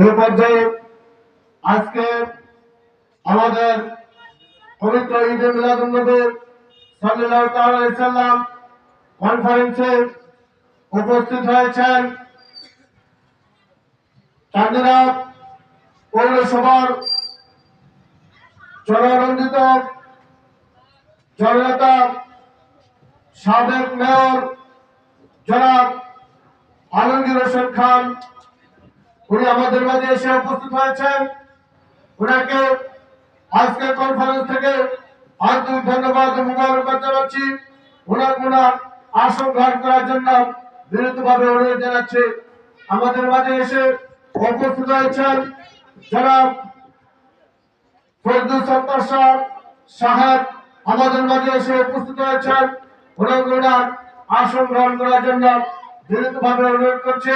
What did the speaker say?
এই পর্যায়ে আজকে আমাদের পবিত্র ঈদে মিলাদুন্নবী সাল্লাল্লাহু তাআলা আলাইহি সাল্লাম কনফারেন্সে উপস্থিত হয়েছেন চান্দিনা পৌরসভার জনরঞ্জিত জননেতা সাবেক মেয়র জনাব আলমগীর হোসেন খান। উনি আমাদের মাঝে এসে উপস্থিত হয়েছেন। ওনাকে আজকে কনফারেন্স থেকে আন্তরিক ধন্যবাদ ও মুবারকবাদ জানাচ্ছি। ওনার আসন গ্রহণ করার জন্য বিনীতভাবে অনুরোধ জানাচ্ছি। আমাদের মাঝে এসে উপস্থিত হয়েছেন জনাব ফজলুল সত্তার সাহেব, আমাদের মাঝে এসে উপস্থিত হয়েছেন। ওনার আসন গ্রহণ করার জন্য বিনীতভাবে অনুরোধ করছি।